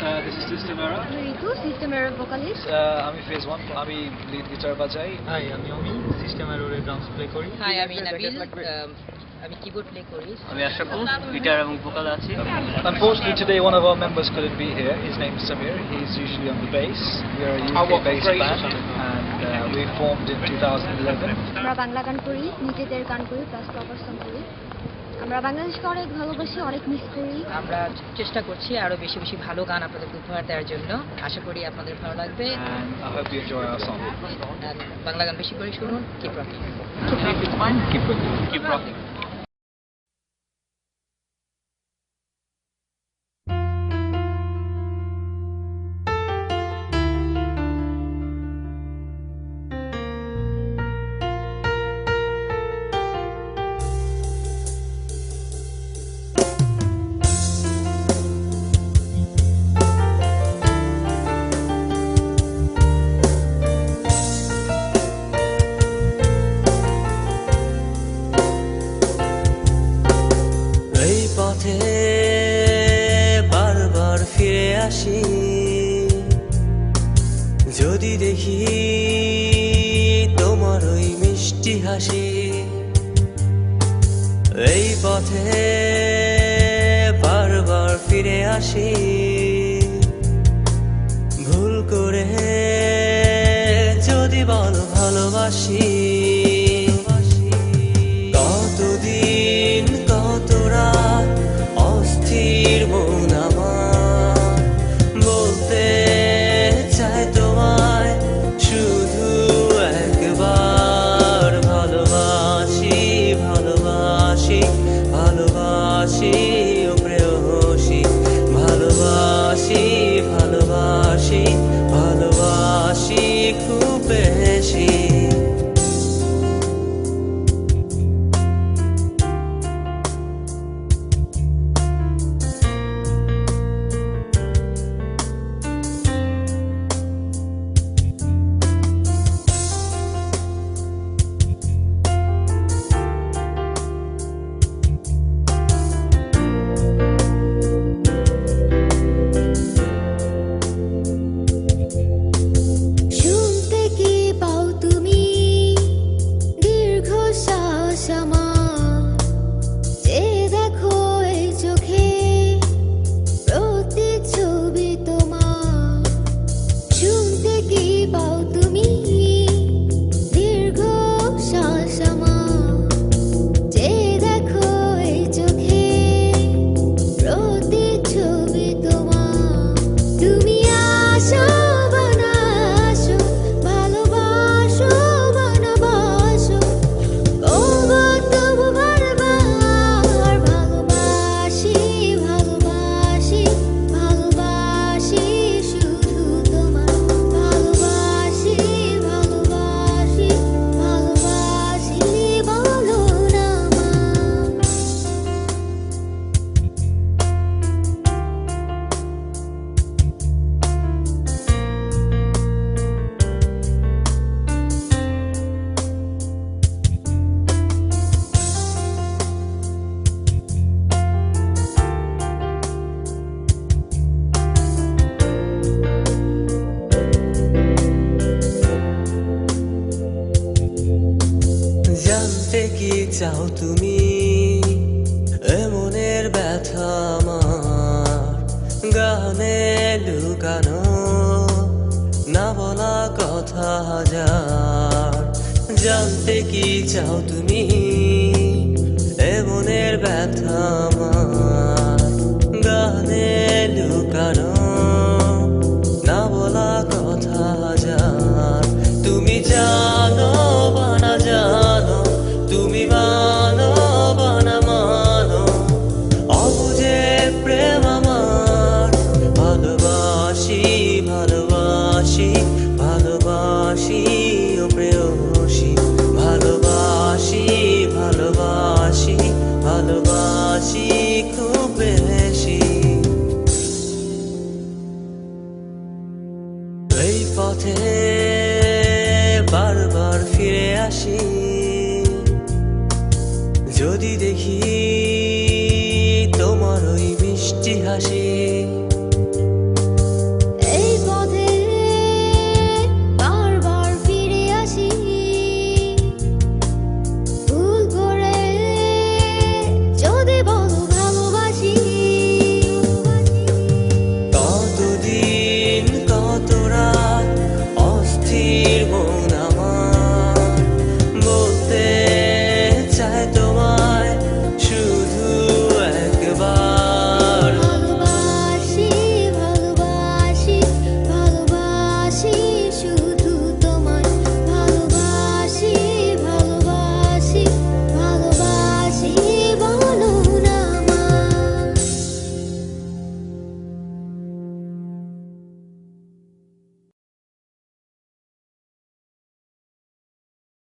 This is Systemera. Ritu, Systemera vocalist. আমি phase 1 আমি lead guitar বাজাই। হাই আমি অমিন সিস্টেমের ওরে ড্রামস প্লে করি। হাই আমি নাবিল আমি কিবোর্ড প্লে করি। আমি আশরাফুল গিটার এবং ভোকাল আছি। Unfortunately today one of our members couldn't be here. His name is Samir. He's usually on the bass. We are a UK based band and we formed in 2011. আমরা বাংলা গান করি, নিজেদের গান করি, প্লাস কভার সং করি। আমরা বাংলাদেশকে অনেক ভালোবাসি, অনেক মিস করি। আমরা চেষ্টা করছি আরো বেশি বেশি ভালো গান আপনাদেরকে উপহার দেওয়ার জন্য। আশা করি আপনাদের ভালো লাগবে। And I hope you enjoy our song. Bangla গান বেশি করে শুনুন। Keep rocking. Keep rocking. বারবার ফিরে আসি যদি দেখি তোমার ওই মিষ্টি হাসি এই পথে বারবার ফিরে আসি ভুল করে যদি বলো ভালোবাসি কতদিন কত রাত অস্থির মন আমার বলতে চাই তোমায় শুধু একবার ভালোবাসি ভালোবাসি ভালোবাসি ও প্রেয়সী ভালোবাসি ভালোবাসি ভালোবাসি খুব বেশি কি চাও তুমি এমনের ব্যথা আমার গানে লুকানো না বলা কথা হাজার জানতে কি চাও তুমি এমনের ব্যথা আমার গানে লুকানো না বলা কথা হাজার তুমি জানো বা না জানো তুমি মানো বা না মানো অবুঝে প্রেম আমার ভালোবাসি ভালোবাসি ভালোবাসি ও প্রেয়সী ভালোবাসি ভালোবাসি ভালোবাসি খুব বেশি এই পথে বারবার ফিরে আসি যদি দেখি তোমার ওই মিষ্টি হাসি।